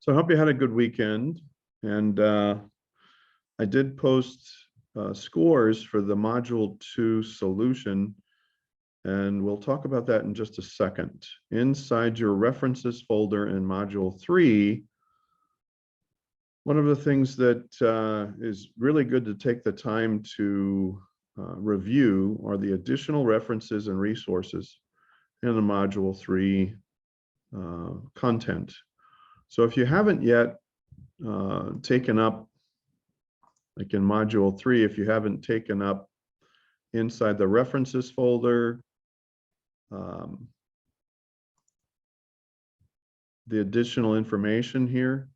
So I hope you had a good weekend. And I did post scores for the Module 2 solution, and we'll talk about that in just a second. Inside your references folder in Module 3, one of the things that is really good to take the time to review are the additional references and resources in the Module 3 content. So if you haven't yet taken up, like in Module 3, if you haven't taken up inside the references folder, the additional information here,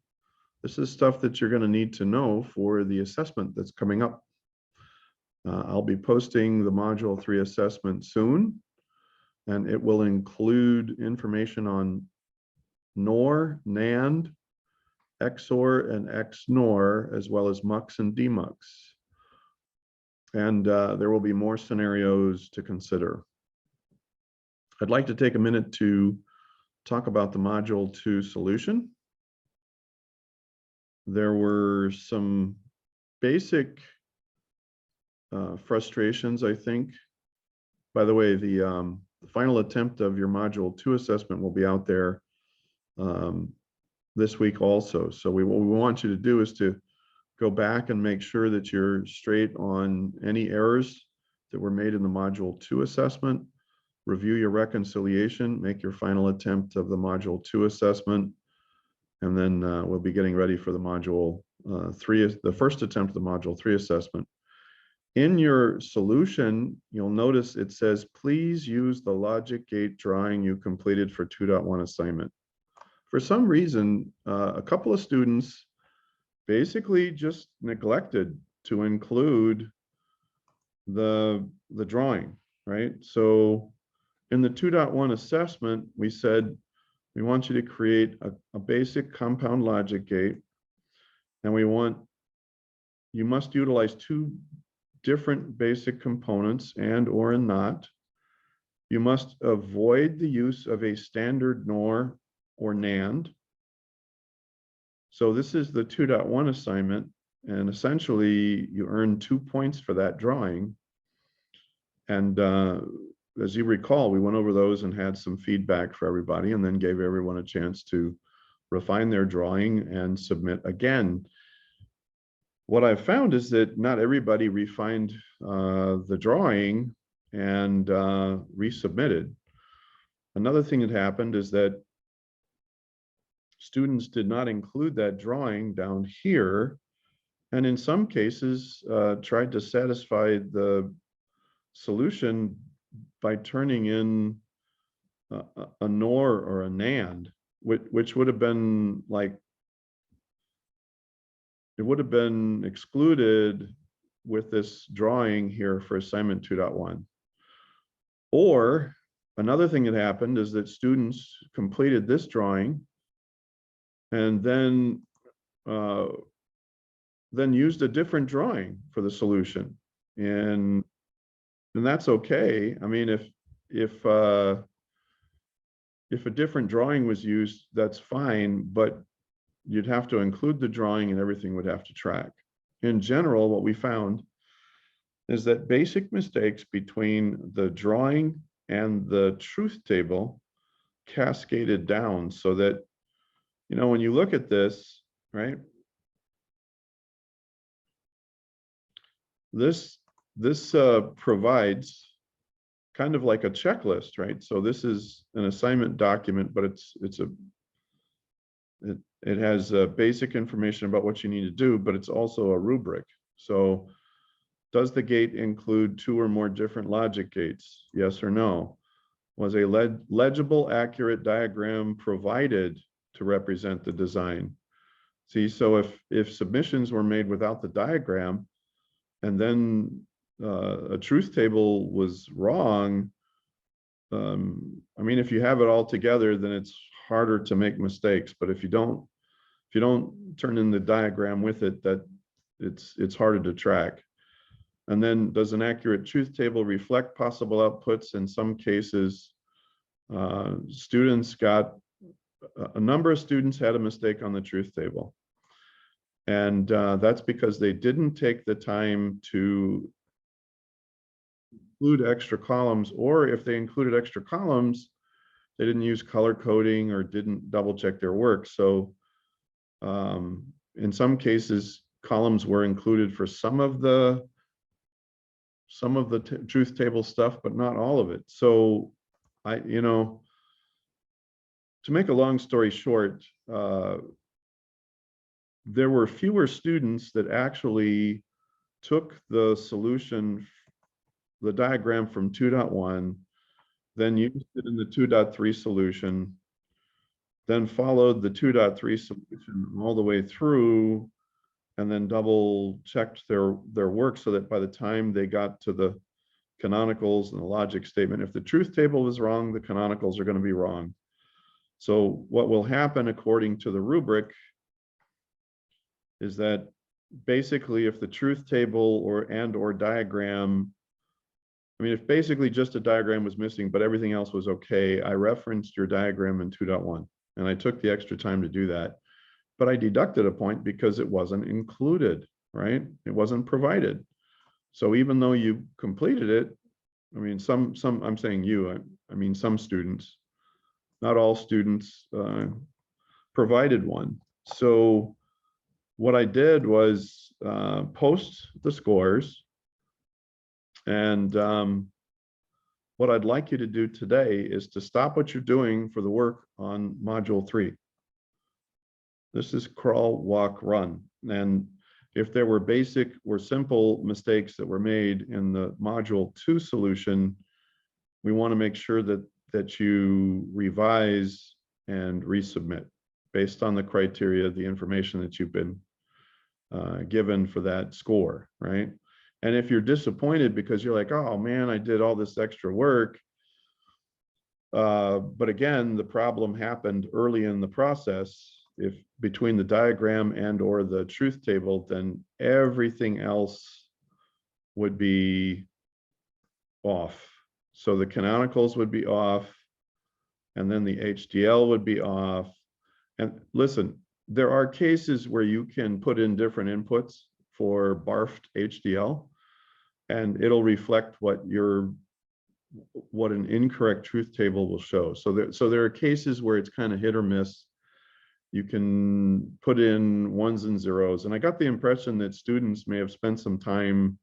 this is stuff that you're going to need to know for the assessment that's coming up. I'll be posting the Module 3 assessment soon, and it will include information on NOR, NAND, XOR, and XNOR, as well as MUX and DMUX. And there will be more scenarios to consider. I'd like to take a minute to talk about the Module 2 solution. There were some basic frustrations, I think. By the way, the final attempt of your Module 2 assessment will be out there this week also. So what we want you to do is to go back and make sure that you're straight on any errors that were made in the Module 2 assessment, review your reconciliation, make your final attempt of the Module 2 assessment, and then we'll be getting ready for the Module 3, the first attempt of the Module 3 assessment. In your solution, you'll notice it says, please use the logic gate drawing you completed for 2.1 assignment. For some reason, a couple of students basically just neglected to include the drawing, right? So in the 2.1 assessment, we said, we want you to create a basic compound logic gate, and you must utilize 2 different basic components and or a NOT. You must avoid the use of a standard NOR or NAND. So this is the 2.1 assignment, and essentially you earn 2 points for that drawing. And as you recall, we went over those and had some feedback for everybody, and then gave everyone a chance to refine their drawing and submit again. What I've found is that not everybody refined the drawing and resubmitted. Another thing that happened is that students did not include that drawing down here, and in some cases tried to satisfy the solution by turning in a NOR or a NAND, which would have been like, it would have been excluded with this drawing here for assignment 2.1. Or another thing that happened is that students completed this drawing and then used a different drawing for the solution, and that's okay. I mean, if a different drawing was used, that's fine, but you'd have to include the drawing and everything would have to track. In general, what we found is that basic mistakes between the drawing and the truth table cascaded down, so that, you know, when you look at this, right, this provides kind of like a checklist, right? So this is an assignment document, but it has basic information about what you need to do, but it's also a rubric. So does the gate include 2 or more different logic gates? Yes or no? Was a legible, accurate diagram provided to represent the design? See, so if submissions were made without the diagram, and then a truth table was wrong, I mean, if you have it all together, then it's harder to make mistakes. But if you don't turn in the diagram with it, that it's harder to track. And then, does an accurate truth table reflect possible outputs? In some cases, students got a number of students had a mistake on the truth table. And that's because they didn't take the time to include extra columns, or if they included extra columns, they didn't use color coding or didn't double check their work. So in some cases, columns were included for some of the truth table stuff, but not all of it. So to make a long story short, there were fewer students that actually took the solution, the diagram from 2.1, then used it in the 2.3 solution, then followed the 2.3 solution all the way through, and then double checked their work so that by the time they got to the canonicals and the logic statement, if the truth table is wrong, the canonicals are going to be wrong. So what will happen according to the rubric is that basically if the truth table or diagram, I mean, if basically just a diagram was missing, but everything else was okay, I referenced your diagram in 2.1, and I took the extra time to do that. But I deducted a point because it wasn't included, right? It wasn't provided. So even though you completed it, I mean, I'm saying you, I mean, some students, not all students provided one. So what I did was post the scores. And what I'd like you to do today is to stop what you're doing for the work on module 3. This is crawl, walk, run. And if there were basic or simple mistakes that were made in the module 2 solution, we want to make sure that you revise and resubmit based on the criteria, the information that you've been given for that score, right? And if you're disappointed because you're like, oh man, I did all this extra work, but again, the problem happened early in the process. If between the diagram and or the truth table, then everything else would be off. So the canonicals would be off, and then the HDL would be off. And listen, there are cases where you can put in different inputs for barfed HDL, and it'll reflect what an incorrect truth table will show. So there are cases where it's kind of hit or miss. You can put in ones and zeros, and I got the impression that students may have spent some time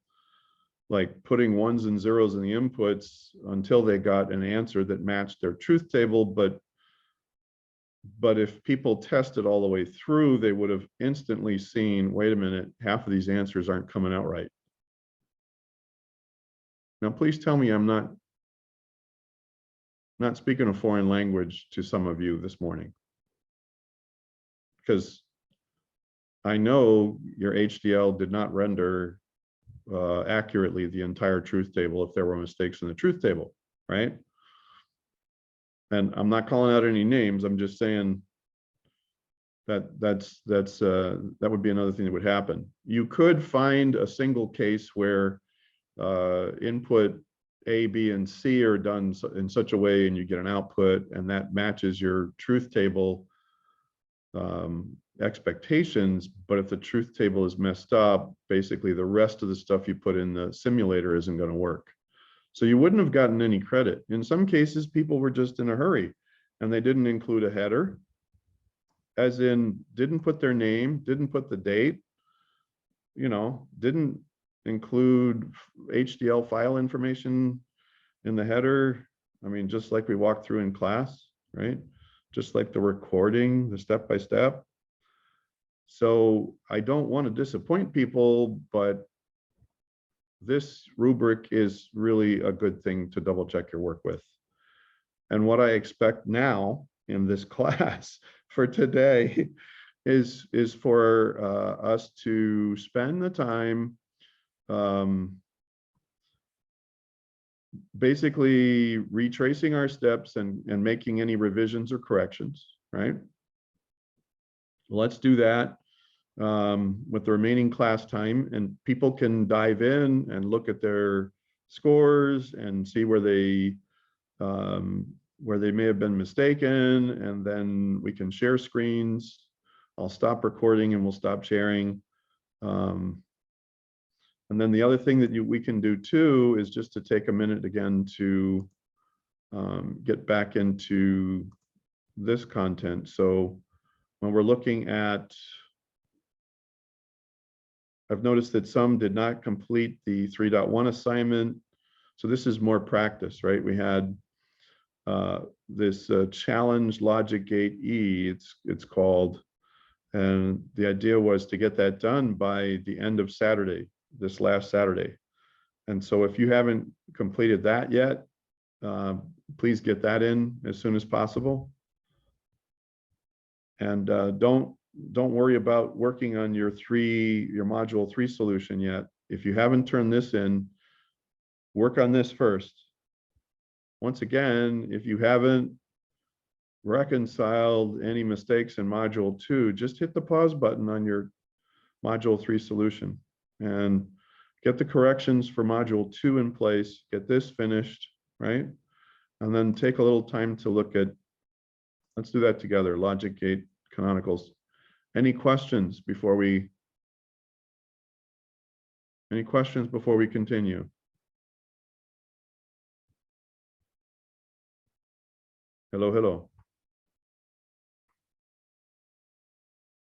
like putting ones and zeros in the inputs until they got an answer that matched their truth table, but if people tested all the way through, they would have instantly seen, wait a minute, half of these answers aren't coming out right. Now, please tell me I'm not speaking a foreign language to some of you this morning, because I know your HDL did not render accurately the entire truth table if there were mistakes in the truth table, right? And I'm not calling out any names. I'm just saying that would be another thing that would happen. You could find a single case where input A, B, and C are done in such a way, and you get an output, and that matches your truth table expectations. But if the truth table is messed up, basically the rest of the stuff you put in the simulator isn't going to work. So you wouldn't have gotten any credit. In some cases, people were just in a hurry and they didn't include a header, as in didn't put their name, didn't put the date, didn't include HDL file information in the header. I mean, just like we walked through in class, right? Just like the recording, the step-by-step. So I don't want to disappoint people, but this rubric is really a good thing to double check your work with. And what I expect now in this class for today is for us to spend the time basically retracing our steps and making any revisions or corrections, right? Let's do that with the remaining class time, and people can dive in and look at their scores and see where they where they may have been mistaken, and then we can share screens. I'll stop recording and we'll stop sharing. And then the other thing that we can do too is just to take a minute again to get back into this content. So when we're looking at, I've noticed that some did not complete the 3.1 assignment. So this is more practice, right? We had this challenge logic gate E, it's called. And the idea was to get that done by the end of Saturday, this last Saturday. And so if you haven't completed that yet, please get that in as soon as possible. And don't worry about working on your module 3 solution yet. If you haven't turned this in, work on this first. Once again, if you haven't reconciled any mistakes in module 2, just hit the pause button on your module 3 solution and get the corrections for module 2 in place, get this finished, right? And then take a little time to look at, let's do that together, logic gate canonicals. Any questions before we continue? Hello, hello.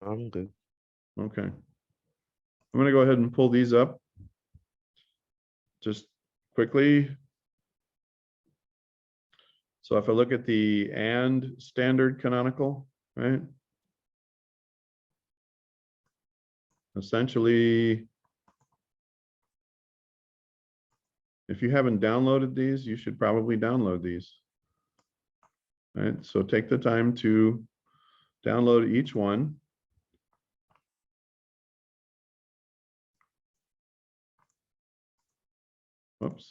I'm good. Okay. I'm going to go ahead and pull these up just quickly. So if I look at the and standard canonical, right? Essentially, if you haven't downloaded these, you should probably download these. Right? So take the time to download each one. Whoops.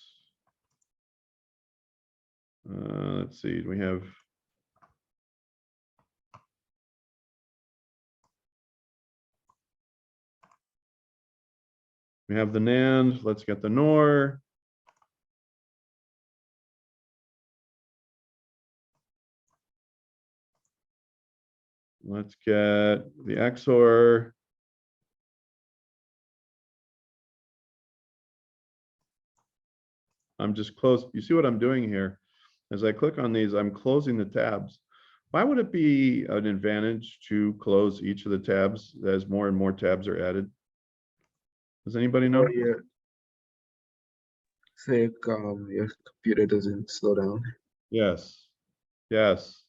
Let's see, we have the NAND, let's get the NOR. Let's get the XOR. I'm just close. You see what I'm doing here? As I click on these, I'm closing the tabs. Why would it be an advantage to close each of the tabs as more and more tabs are added? Does anybody know? Yeah. Say your computer doesn't slow down. Yes. Yes.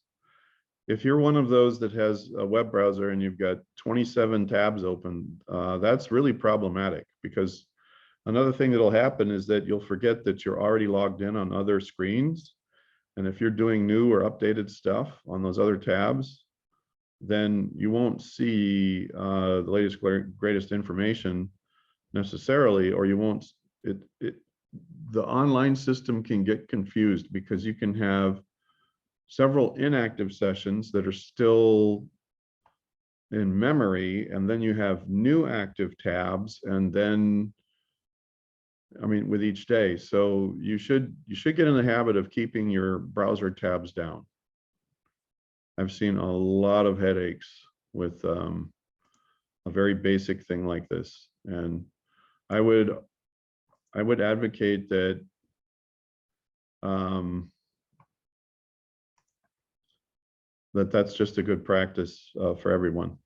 If you're one of those that has a web browser and you've got 27 tabs open, that's really problematic, because another thing that'll happen is that you'll forget that you're already logged in on other screens. And if you're doing new or updated stuff on those other tabs, then you won't see the latest, greatest information necessarily, or you won't, the online system can get confused because you can have several inactive sessions that are still in memory, and then you have new active tabs, and then, I mean, with each day. So you should get in the habit of keeping your browser tabs down. I've seen a lot of headaches with a very basic thing like this, and I would advocate that that's just a good practice for everyone.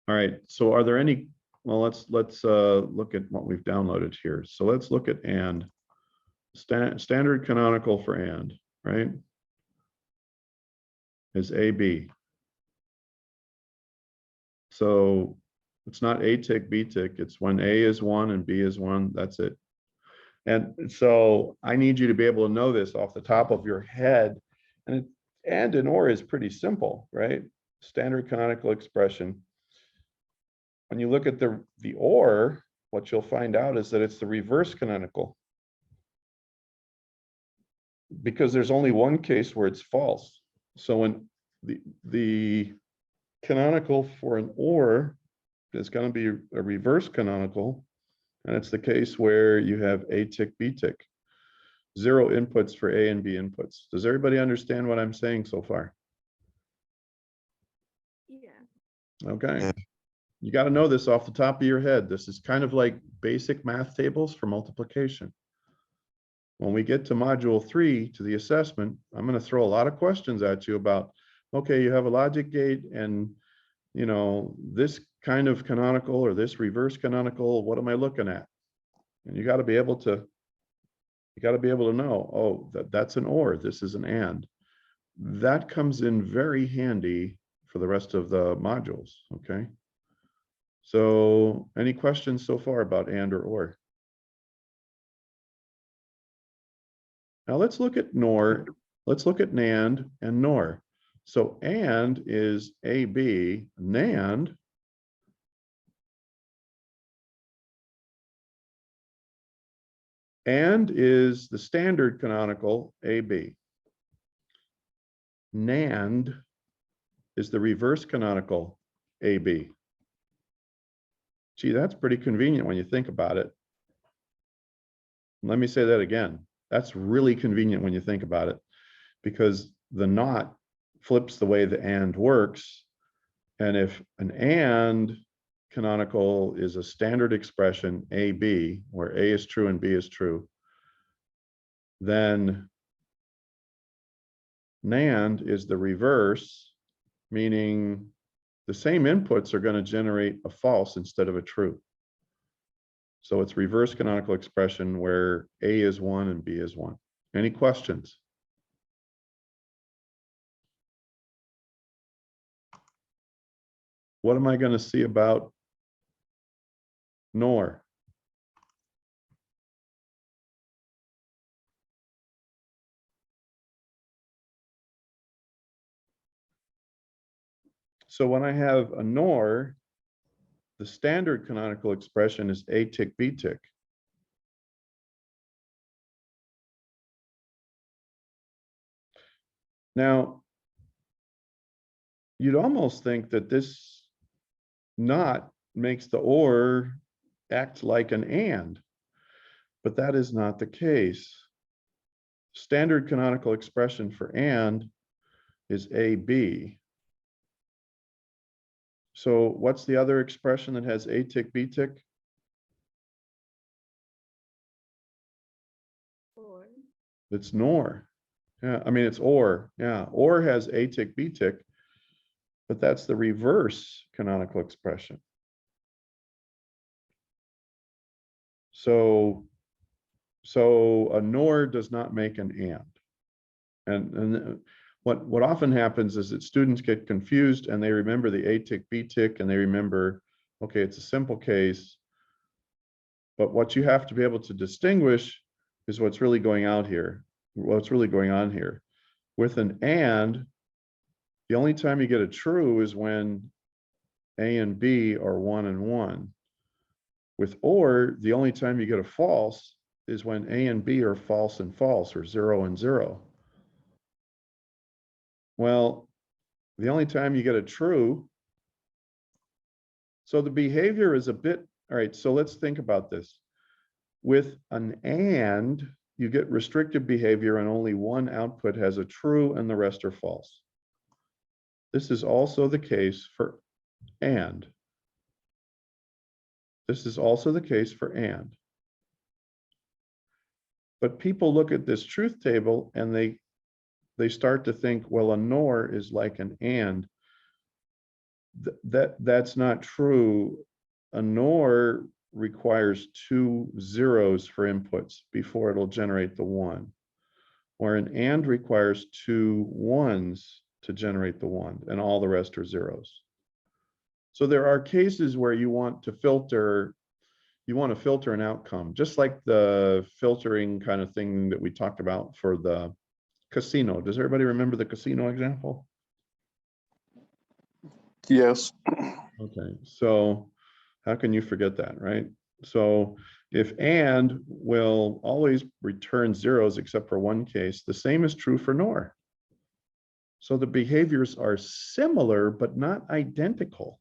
All right, so are there any, well, let's look at what we've downloaded here. So let's look at and. Standard canonical for and, right, is AB. So it's not A tick, B tick, it's when A is 1 and B is 1, that's it. And so I need you to be able to know this off the top of your head. And or is pretty simple, right? Standard canonical expression. When you look at the or, what you'll find out is that it's the reverse canonical, because there's only one case where it's false. So when the canonical for an or is going to be a reverse canonical, and it's the case where you have A tick, B tick. 0 inputs for A and B inputs. Does everybody understand what I'm saying so far? Yeah. Okay. Yeah. You got to know this off the top of your head. This is kind of like basic math tables for multiplication. When we get to module 3, to the assessment, I'm going to throw a lot of questions at you about, okay, you have a logic gate and, you know, this kind of canonical or this reverse canonical, what am I looking at? And you got to be able to know, oh, that's an or, this is an and. That comes in very handy for the rest of the modules, okay? So any questions so far about and or? Now let's look at NOR. Let's look at NAND and NOR. So AND is AB, NAND AND is the standard canonical AB. NAND is the reverse canonical AB. Gee, that's pretty convenient when you think about it. Let me say that again. That's really convenient when you think about it, because the not flips the way the and works. And if an and canonical is a standard expression, AB, where A is true and B is true, then NAND is the reverse, meaning the same inputs are going to generate a false instead of a true. So it's reverse canonical expression where A is 1 and B is 1. Any questions? What am I going to see about NOR? So when I have a NOR, the standard canonical expression is A tick B tick. Now, you'd almost think that this not makes the or act like an and, but that is not the case. Standard canonical expression for and is AB. So what's the other expression that has A tick B tick? Or. It's NOR. Yeah, I mean, it's or. Yeah, or has A tick B tick, but that's the reverse canonical expression. So a NOR does not make an and. And what often happens is that students get confused and they remember the A tick B tick and they remember, okay, it's a simple case. But what you have to be able to distinguish is what's really going out here, what's really going on here. With an and, the only time you get a true is when A and B are 1 and 1. With or, the only time you get a false is when A and B are false and false, or 0 and 0. Well, the only time you get a true, so the behavior is a bit, all right, so let's think about this. With an and, you get restricted behavior and only one output has a true and the rest are false. This is also the case for and. This is also the case for and. But people look at this truth table and they start to think, well, a NOR is like an and. That's not true. A NOR requires 2 zeros for inputs before it'll generate the 1, or an and requires 2 1s to generate the 1, and all the rest are zeros. So there are cases where you want to filter an outcome, just like the filtering kind of thing that we talked about for the casino. Does everybody remember the casino example? Yes. Okay, so how can you forget that, right? So if and will always return zeros except for one case, the same is true for NOR. So the behaviors are similar, but not identical.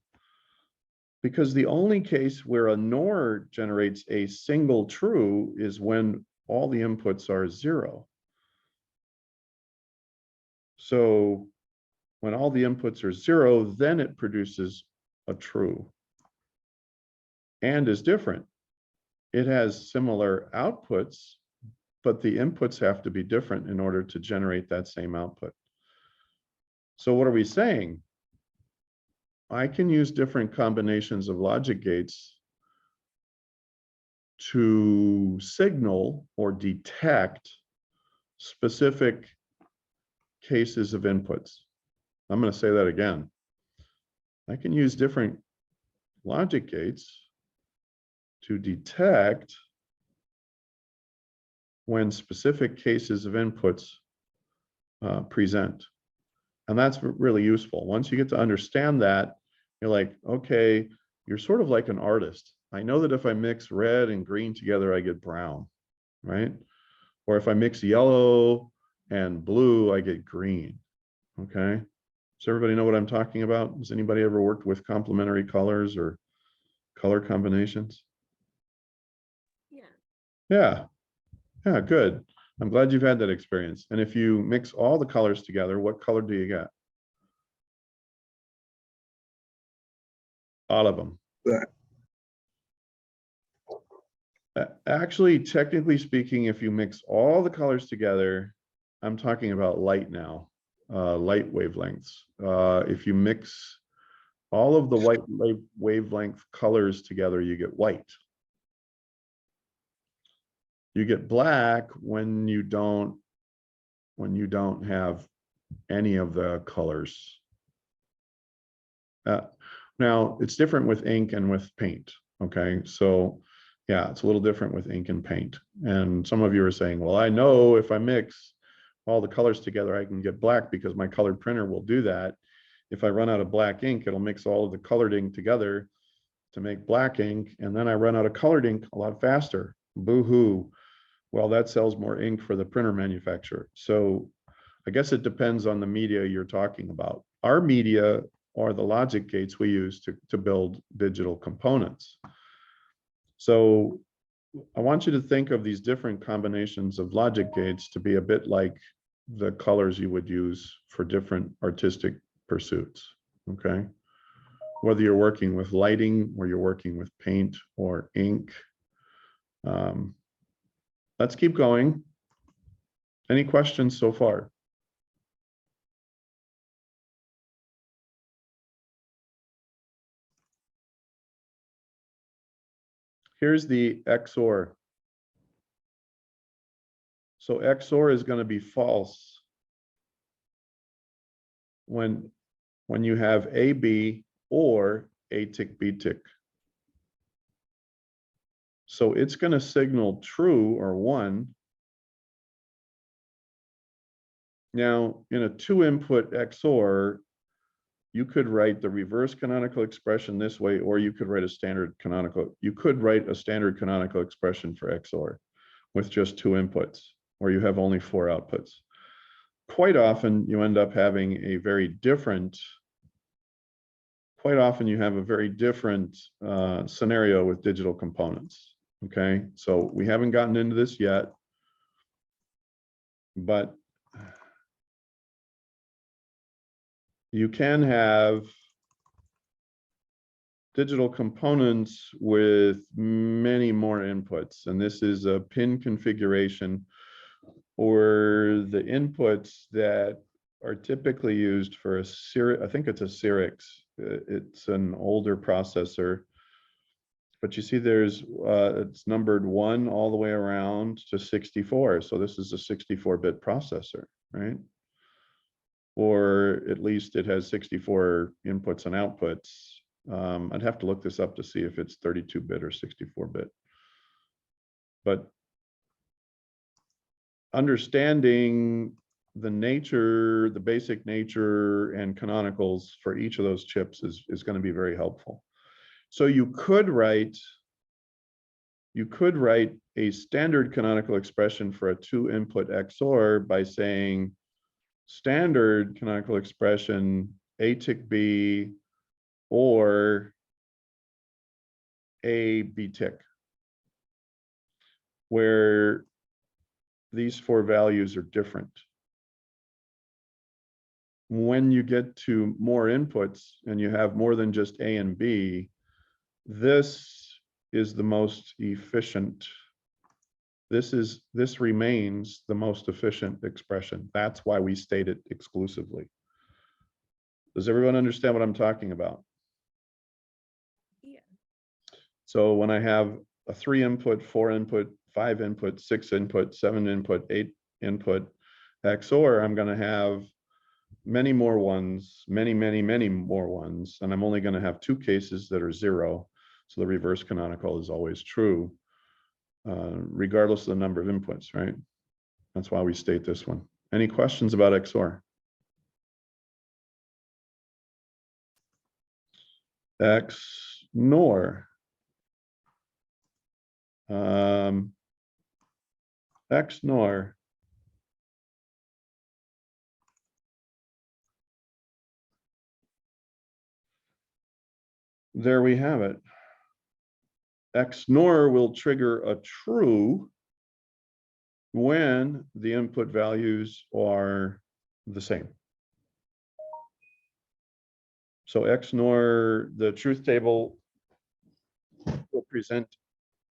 Because the only case where a NOR generates a single true is when all the inputs are 0. So when all the inputs are 0, then it produces a true and is different. It has similar outputs, but the inputs have to be different in order to generate that same output. So what are we saying? I can use different combinations of logic gates to signal or detect specific cases of inputs. I'm going to say that again. I can use different logic gates to detect when specific cases of inputs present. And that's really useful. Once you get to understand that, you're like, okay, you're sort of like an artist. I know that if I mix red and green together, I get brown, right? Or if I mix yellow and blue, I get green, okay? Does everybody know what I'm talking about? Has anybody ever worked with complementary colors or color combinations? Yeah, good. I'm glad you've had that experience. And if you mix all the colors together, what color do you get? All of them. Black. Actually, technically speaking, if you mix all the colors together, I'm talking about light now, light wavelengths. If you mix all of the white wavelength colors together, you get white. You get black when you don't have any of the colors. Now it's different with ink and with paint. Okay, so yeah, it's a little different with ink and paint. And some of you are saying, well, I know if I mix all the colors together, I can get black because my colored printer will do that. If I run out of black ink, it'll mix all of the colored ink together to make black ink. And then I run out of colored ink a lot faster. Boo-hoo. Well, that sells more ink for the printer manufacturer. So I guess it depends on the media you're talking about. Our media are the logic gates we use to build digital components. So I want you to think of these different combinations of logic gates to be a bit like the colors you would use for different artistic pursuits, okay? Whether you're working with lighting or you're working with paint or ink. Let's keep going. Any questions so far? Here's the XOR. So XOR is going to be false when you have AB or A tick B tick. So it's going to signal true or 1. Now, in a 2-input XOR, you could write the reverse canonical expression this way, or you could write a standard canonical. You could write a standard canonical expression for XOR with just 2 inputs, or you have only 4 outputs. Quite often, you end up having a very different. Quite often, you have a very different scenario with digital components. Okay, so we haven't gotten into this yet, but you can have digital components with many more inputs, and this is a pin configuration or the inputs that are typically used for a I think it's a Cyrix. It's an older processor, but you see there's it's numbered 1 all the way around to 64. So this is a 64-bit processor, right? Or at least it has 64 inputs and outputs. I'd have to look this up to see if it's 32-bit or 64-bit. But understanding the nature, the basic nature and canonicals for each of those chips is going to be very helpful. So you could write a standard canonical expression for a 2-input XOR by saying standard canonical expression A tick B or A B tick, where these four values are different. When you get to more inputs and you have more than just A and B, this is the most efficient. This remains the most efficient expression. That's why we state it exclusively. Does everyone understand what I'm talking about? Yeah. So when I have a 3 input, 4 input, 5 input, 6 input, 7 input, 8 input XOR, I'm going to have many more ones, many more ones, and I'm only going to have 2 cases that are 0. So the reverse canonical is always true, regardless of the number of inputs, right? That's why we state this one. Any questions about XOR? XNOR. XNOR. There we have it. XNOR will trigger a true when the input values are the same. So XNOR, the truth table will present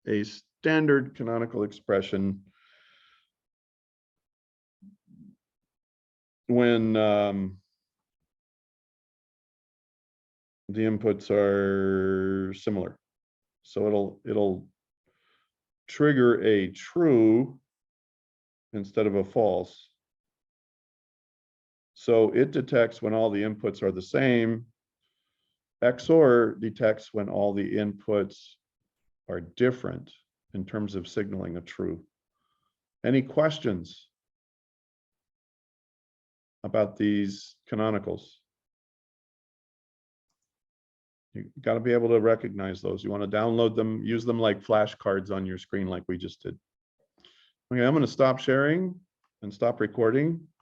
a standard canonical expression when the inputs are similar. So it'll trigger a true instead of a false. So it detects when all the inputs are the same. XOR detects when all the inputs are different in terms of signaling a true. Any questions about these canonicals? You got to be able to recognize those. You want to download them, use them like flashcards on your screen like we just did. Okay, I'm going to stop sharing and stop recording.